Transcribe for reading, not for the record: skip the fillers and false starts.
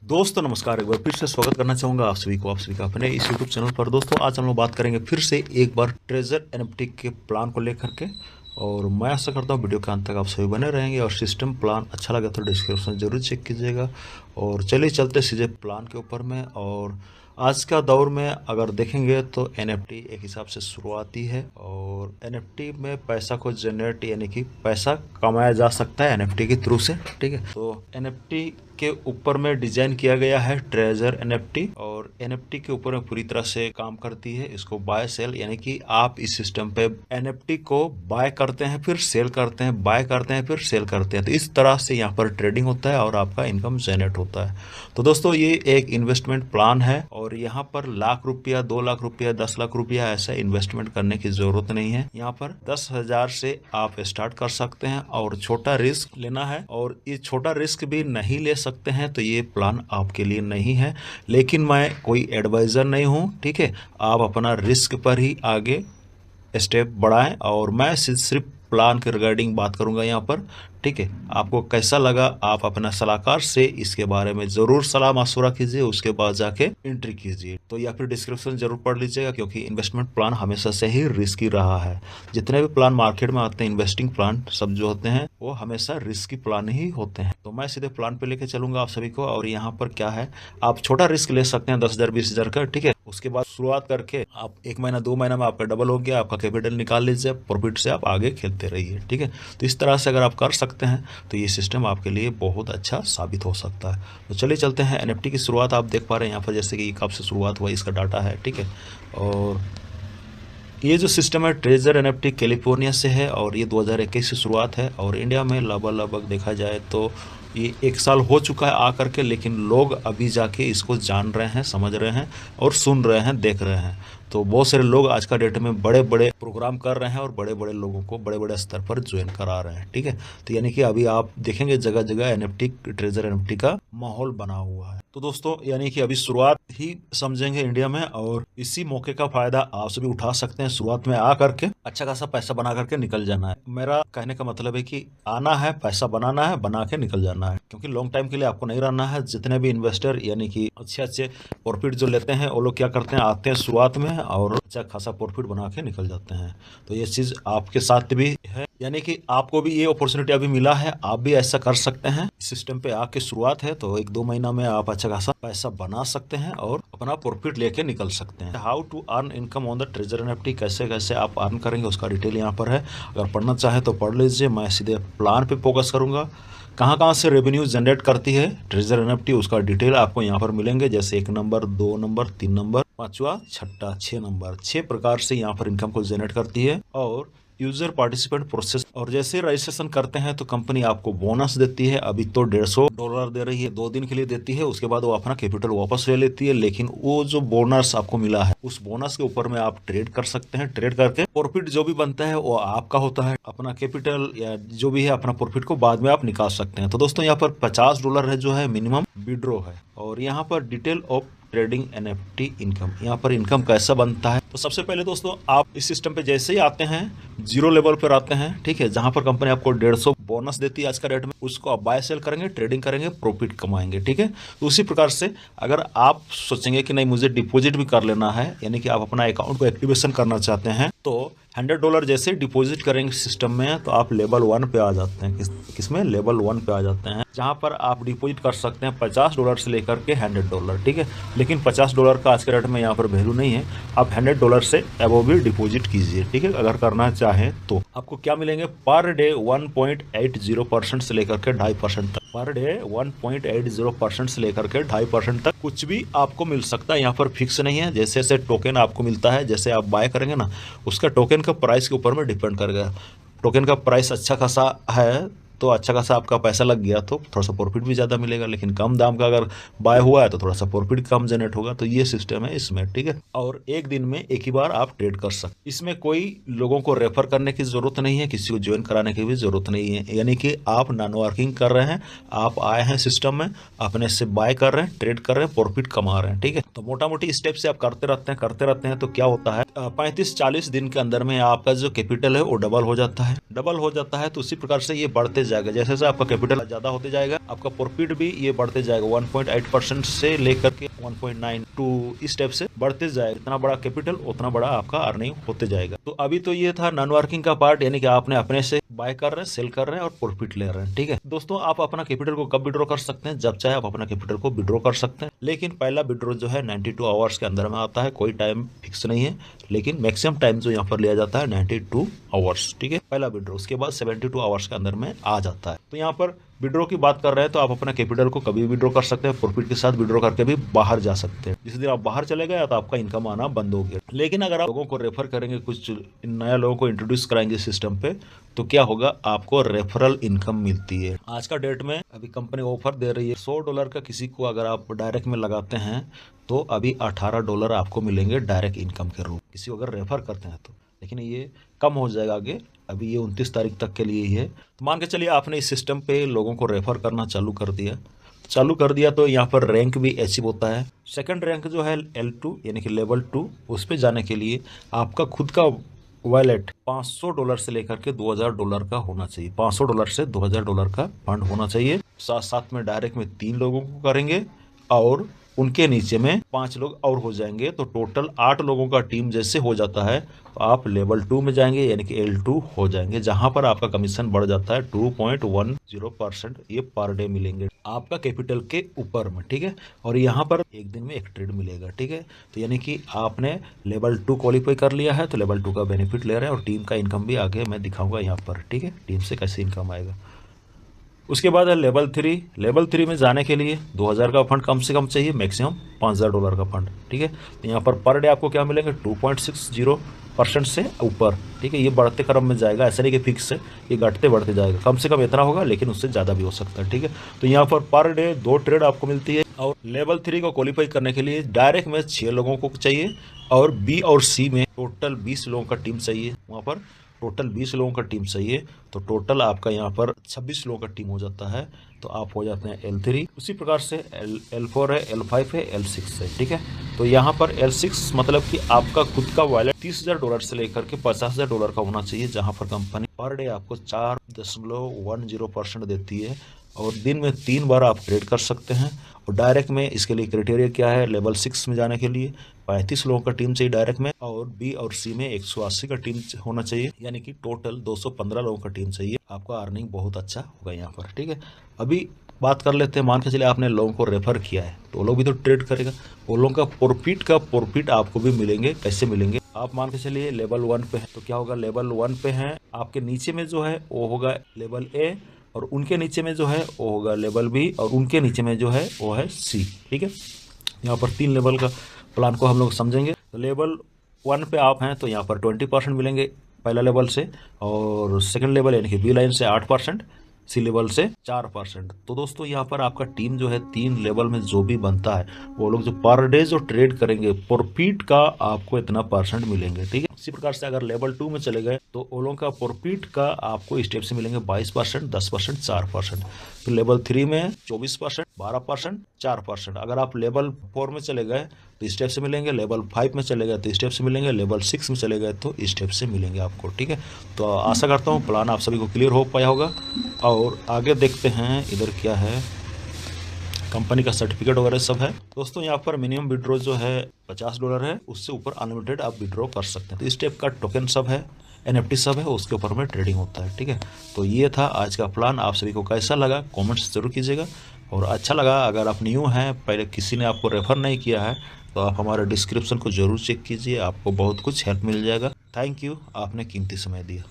दोस्तों नमस्कार, एक बार फिर से स्वागत करना चाहूँगा आप सभी का अपने इस यूट्यूब चैनल पर। दोस्तों आज हम लोग बात करेंगे फिर से एक बार ट्रेजर एनएफटी के प्लान को लेकर के। और मैं आशा करता हूँ वीडियो के अंत तक आप सभी बने रहेंगे और सिस्टम प्लान अच्छा लगा तो डिस्क्रिप्शन जरूर चेक कीजिएगा। और चलिए चलते सीधे प्लान के ऊपर में। और आज का दौर में अगर देखेंगे तो एनएफटी एक हिसाब से शुरुआती है और एनएफटी में पैसा को जनरेट यानी कि पैसा कमाया जा सकता है एनएफटी के थ्रू से। ठीक है, तो एनएफटी के ऊपर में डिजाइन किया गया है ट्रेजर एनएफटी और एनएफटी के ऊपर में पूरी तरह से काम करती है। इसको बाय सेल यानी कि आप इस सिस्टम पे एनएफटी को बाय करते हैं फिर सेल करते हैं, बाय करते हैं फिर सेल करते हैं। तो इस तरह से यहाँ पर ट्रेडिंग होता है और आपका इनकम जनरेट होता है। तो दोस्तों ये एक इन्वेस्टमेंट प्लान है और यहाँ पर लाख रुपया, 2 लाख रुपया, 10 लाख रुपया ऐसा इन्वेस्टमेंट करने की जरूरत नहीं है। यहाँ पर 10,000 से आप स्टार्ट कर सकते हैं और छोटा रिस्क लेना है। और ये छोटा रिस्क भी नहीं ले सकते हैं तो ये प्लान आपके लिए नहीं है। लेकिन मैं कोई एडवाइजर नहीं हूँ, ठीक है। आप अपना रिस्क पर ही आगे स्टेप बढ़ाएं और मैं सिर्फ प्लान के रिगार्डिंग बात करूंगा यहाँ पर। ठीक है, आपको कैसा लगा आप अपना सलाहकार से इसके बारे में जरूर सलाह मशवरा कीजिए, उसके बाद जाके एंट्री कीजिए। तो या फिर डिस्क्रिप्शन जरूर पढ़ लीजिएगा क्योंकि इन्वेस्टमेंट प्लान हमेशा से ही रिस्की रहा है। जितने भी प्लान मार्केट में आते हैं इन्वेस्टिंग प्लान सब जो होते हैं वो हमेशा रिस्की प्लान ही होते हैं। तो मैं सीधे प्लान पे लेके चलूंगा आप सभी को। और यहाँ पर क्या है, आप छोटा रिस्क ले सकते हैं 10,000 20,000 का। ठीक है, उसके बाद शुरुआत करके आप 1 महीना 2 महीना में आपका डबल हो गया, आपका कैपिटल निकाल लीजिए, प्रॉफिट से आप आगे खेलते रहिए। ठीक है, तो इस तरह से अगर आप कर सकते हैं तो ये सिस्टम आपके लिए बहुत अच्छा साबित हो सकता है। तो चलिए चलते हैं। एनएफटी की शुरुआत आप देख पा रहे हैं यहाँ पर, जैसे कि कब से शुरुआत हुआ इसका डाटा है। ठीक है, और ये जो सिस्टम है ट्रेजर एनएफटी कैलिफोर्निया से है और ये 2021 से शुरुआत है। और इंडिया में लगभग देखा जाए तो ये 1 साल हो चुका है आ करके, लेकिन लोग अभी जाके इसको जान रहे हैं, समझ रहे हैं और सुन रहे हैं, देख रहे हैं। तो बहुत सारे लोग आज का डेट में बड़े बड़े प्रोग्राम कर रहे हैं और बड़े बड़े लोगों को बड़े बड़े स्तर पर ज्वाइन करा रहे हैं। ठीक है, तो यानी कि अभी आप देखेंगे जगह जगह एनएफटी ट्रेजर एनएफटी का माहौल बना हुआ है। तो दोस्तों यानी कि अभी शुरुआत ही समझेंगे इंडिया में और इसी मौके का फायदा आप सभी उठा सकते हैं। शुरुआत में आ करके अच्छा खासा पैसा बना करके निकल जाना है। मेरा कहने का मतलब है कि आना है, पैसा बनाना है, बना के निकल जाना है, क्योंकि लॉन्ग टाइम के लिए आपको नहीं रहना है। जितने भी इन्वेस्टर यानी कि अच्छे अच्छे प्रॉफिट जो लेते हैं वो लोग क्या करते हैं, आते हैं शुरुआत में और अच्छा खासा प्रॉफिट बना के निकल जाते हैं। तो ये चीज आपके साथ भी है, यानी कि आपको भी ये अपॉर्चुनिटी अभी मिला है, आप भी ऐसा कर सकते हैं। सिस्टम पे आके शुरुआत है तो 1-2 महीना में आप अच्छा खासा पैसा बना सकते हैं और अपना प्रॉफिट लेके निकल सकते हैं। How to earn income on the treasure NFT, कैसे कैसे आप अर्न करेंगे उसका डिटेल यहाँ पर है। अगर पढ़ना चाहे तो पढ़ लीजिए, मैं सीधे प्लान पे फोकस करूंगा। कहाँ से रेवेन्यू जनरेट करती है ट्रेजर एनएफटी उसका डिटेल आपको यहाँ पर मिलेंगे, जैसे 1 नंबर, 2 नंबर, 3 नंबर, 5वां, 6ठा, 6 नंबर, 6 प्रकार से यहाँ पर इनकम को जनरेट करती है। और यूजर पार्टिसिपेंट प्रोसेस, और जैसे रजिस्ट्रेशन करते हैं तो कंपनी आपको बोनस देती है। अभी तो $150 दे रही है, 2 दिन के लिए देती है, उसके बाद वो अपना कैपिटल वापस ले लेती है। लेकिन वो जो बोनस आपको मिला है उस बोनस के ऊपर में आप ट्रेड कर सकते हैं। ट्रेड करके प्रॉफिट जो भी बनता है वो आपका होता है। अपना कैपिटल या जो भी है अपना प्रॉफिट को बाद में आप निकाल सकते हैं। तो दोस्तों यहाँ पर $50 है जो है मिनिमम विड्रॉ है। और यहाँ पर detail of trading NFT income, यहाँ पर इनकम कैसा बनता है। तो सबसे पहले दोस्तों आप इस सिस्टम पे जैसे ही आते हैं 0 लेवल पर आते हैं। ठीक है, जहां पर कंपनी आपको 150 बोनस देती है आज का रेट में, उसको आप बाय सेल करेंगे, ट्रेडिंग करेंगे, प्रॉफिट कमाएंगे। ठीक है, तो उसी प्रकार से अगर आप सोचेंगे कि नहीं मुझे डिपॉजिट भी कर लेना है, यानी कि आप अपना अकाउंट को एक्टिवेशन करना चाहते हैं, तो $100 जैसे डिपॉजिट करेंगे सिस्टम में तो आप लेवल 1 पे आ जाते हैं। किसमें? लेवल 1 पे आ जाते हैं, जहां पर आप डिपॉजिट कर सकते हैं $50 से लेकर के $100। ठीक है, लेकिन $50 का आज के रेट में यहाँ पर वैल्यू नहीं है। आप $100 से अबव भी डिपॉजिट कीजिए। ठीक है, अगर करना चाहें तो आपको क्या मिलेंगे, पर डे 1.80% से लेकर के 2.5% तक, पर डे 1.80% से लेकर के 2.5% तक कुछ भी आपको मिल सकता है। यहाँ पर फिक्स नहीं है। जैसे जैसे टोकन आपको मिलता है, जैसे आप बाय करेंगे ना, उसका टोकन का प्राइस के ऊपर में डिपेंड करेगा। टोकन का प्राइस अच्छा खासा है तो अच्छा खासा आपका पैसा लग गया तो थोड़ा सा प्रॉफिट भी ज़्यादा मिलेगा। लेकिन कम दाम का अगर बाय हुआ है तो थोड़ा सा प्रॉफिट कम जनरेट होगा। तो ये सिस्टम है इसमें। ठीक है, और एक दिन में एक ही बार आप ट्रेड कर सकते। इसमें कोई लोगों को रेफर करने की जरूरत नहीं है, किसी को ज्वाइन कराने की भी जरूरत नहीं है। यानी कि आप नॉन वर्किंग कर रहे हैं, आप आए हैं सिस्टम में, अपने से बाय कर रहे हैं, ट्रेड कर रहे हैं, प्रॉफिट कमा रहे हैं। ठीक है, तो मोटा मोटी स्टेप से आप करते रहते हैं तो क्या होता है 35-40 दिन के अंदर में आपका जो कैपिटल है वो डबल हो जाता है। तो उसी प्रकार से ये बढ़ते जाएगा। जैसे जैसे आपका कैपिटल ज़्यादा होते जाएगा आपका प्रॉफिट भी ये बढ़ते जाएगा। 1.8% से लेकर के 1.92 इस टाइप से बढ़ते जाएगा। इतना बड़ा कैपिटल उतना बड़ा आपका अर्निंग होते जाएगा। तो अभी तो ये था नॉन वर्किंग का पार्ट, यानी कि आपने अपने से बाय कर रहे हैं, सेल कर रहे हैं और प्रॉफिट ले रहे हैं। ठीक है दोस्तों, आप अपना कैपिटल को कब विड्रॉ कर सकते हैं? जब चाहे आप अपना कैपिटल को विड्रॉ कर सकते हैं, लेकिन पहला विड्रॉ जो है 92 आवर्स के अंदर में आता है। कोई टाइम फिक्स नहीं है, लेकिन मैक्सिमम टाइम जो यहाँ पर लिया जाता है 92 आवर्स। ठीक है, पहला विड्रॉ, उसके बाद 72 आवर्स के अंदर में आ जाता है। तो यहाँ पर विड्रॉ की बात कर रहे हैं तो आप अपना कैपिटल को कभी भी विड्रॉ कर सकते हैं, प्रॉफिट के साथ विड्रॉ करके भी बाहर जा सकते हैं। जिस दिन आप बाहर चले गए तो आपका इनकम आना बंद हो गया। लेकिन अगर आप लोगों को रेफर करेंगे, कुछ नया लोगों को इंट्रोड्यूस कराएंगे सिस्टम पे, तो क्या होगा, आपको रेफरल इनकम मिलती है। आज का डेट में अभी कंपनी ऑफर दे रही है $100 का किसी को अगर आप डायरेक्ट में लगाते हैं तो अभी $18 आपको मिलेंगे डायरेक्ट इनकम के रूप, किसी को अगर रेफर करते हैं तो। लेकिन ये कम हो जाएगा आगे, अभी ये 29 तारीख तक के लिए ही है। तो मान के चलिए आपने इस सिस्टम पे लोगों को रेफर करना चालू कर दिया तो यहाँ पर रैंक भी अचीव होता है। सेकंड रैंक जो है L2 यानी कि लेवल 2, उस पे जाने के लिए आपका खुद का वॉलेट $500 से लेकर के $2000 का होना चाहिए। $500 से $2000 का फंड होना चाहिए। साथ साथ में डायरेक्ट में 3 लोगों को करेंगे और उनके नीचे में 5 लोग और हो जाएंगे, तो टोटल 8 लोगों का टीम जैसे हो जाता है तो आप लेवल 2 में जाएंगे, यानी कि L2 हो जाएंगे, जहां पर आपका कमीशन बढ़ जाता है 2.10%। ये पर डे मिलेंगे आपका कैपिटल के ऊपर में। ठीक है, और यहाँ पर एक दिन में एक ट्रेड मिलेगा। ठीक है, तो यानी कि आपने लेवल 2 क्वालिफाई कर लिया है तो लेवल 2 का बेनिफिट ले रहे हैं, और टीम का इनकम भी आगे मैं दिखाऊंगा यहाँ पर। ठीक है, टीम से कैसे इनकम आएगा। उसके बाद है लेवल 3। लेवल 3 में जाने के लिए 2000 का फंड कम से कम चाहिए, मैक्सिमम $5000 का फंड। ठीक है, तो यहाँ पर डे आपको क्या मिलेंगे, 2.60% से ऊपर। ठीक है, ये बढ़ते क्रम में जाएगा, ऐसा नहीं कि फिक्स है, ये घटते बढ़ते जाएगा। कम से कम इतना होगा, लेकिन उससे ज़्यादा भी हो सकता है। ठीक है, तो यहाँ पर डे 2 ट्रेड आपको मिलती है। और लेवल 3 को क्वालिफाई करने के लिए डायरेक्ट में 6 लोगों को चाहिए, और बी और सी में टोटल 20 लोगों का टीम चाहिए। वहाँ पर टोटल 20 लोगों का टीम चाहिए, तो टोटल आपका यहाँ पर 26 लोगों का टीम हो जाता है, तो आप हो जाते हैं L3। उसी प्रकार से L4 है, L5 है, L6 है। ठीक है, तो यहाँ पर L6 मतलब कि आपका खुद का वॉलेट $30,000 से लेकर के $50,000 का होना चाहिए, जहाँ पर कंपनी पर डे आपको 4.10% देती है, और दिन में 3 बार आप ट्रेड कर सकते हैं। और डायरेक्ट में इसके लिए क्राइटेरिया क्या है, लेवल 6 में जाने के लिए 35 लोगों का टीम चाहिए डायरेक्ट में, और बी और सी में 180 का टीम होना चाहिए, यानी कि टोटल 215 लोगों का टीम चाहिए। आपका अर्निंग बहुत अच्छा होगा यहाँ पर। ठीक है, अभी बात कर लेते हैं, मान के चलिए आपने लोगों को रेफर किया है तो वो लोग भी तो ट्रेड करेगा, वो लोगों का प्रॉफिट आपको भी मिलेंगे। कैसे मिलेंगे, आप मान के चलिए लेवल 1 पे है तो क्या होगा, लेवल 1 पे है, आपके नीचे में जो है वो होगा लेवल A, और उनके नीचे में जो है वो होगा लेवल B, और उनके नीचे में जो है वो है C। ठीक है, यहाँ पर 3 लेवल का प्लान को हम लोग समझेंगे। तो लेवल 1 पे आप हैं तो यहाँ पर 20% मिलेंगे पहला लेवल से, और सेकंड लेवल यानी कि बी लाइन से 8%, सी लेवल से 4%। तो दोस्तों यहाँ पर आपका टीम जो है 3 लेवल में जो भी बनता है, वो लोग जो पर डे जो ट्रेड करेंगे, प्रॉफिट का आपको इतना % मिलेंगे। ठीक है, इसी प्रकार से अगर लेवल 2 में चले गए तो वो लोगों का प्रॉफिट का आपको स्टेप से मिलेंगे 22%, 10%, 4%। तो लेवल 3 में 24%, 12%, 4%। अगर आप लेवल 4 में चले गए तो स्टेप से मिलेंगे, लेवल 5 में चले गए तो स्टेप से मिलेंगे, लेवल 6 में चले गए तो स्टेप से मिलेंगे आपको। ठीक है, तो आशा करता हूँ प्लान आप सभी को क्लियर हो पाया होगा। और आगे देखते हैं इधर क्या है, कंपनी का सर्टिफिकेट वगैरह सब है। दोस्तों यहाँ पर मिनिमम विड्रॉ जो है $50 है, उससे ऊपर अनलिमिटेड आप विड्रॉ कर सकते हैं। तो इस टाइप का टोकन सब है, NFT सब है, उसके ऊपर में ट्रेडिंग होता है। ठीक है, तो ये था आज का प्लान। आप सभी को कैसा लगा कमेंट्स जरूर कीजिएगा, और अच्छा लगा अगर आप न्यू हैं, पहले किसी ने आपको रेफर नहीं किया है, तो आप हमारे डिस्क्रिप्शन को जरूर चेक कीजिए, आपको बहुत कुछ हेल्प मिल जाएगा। थैंक यू, आपने कीमती समय दिया।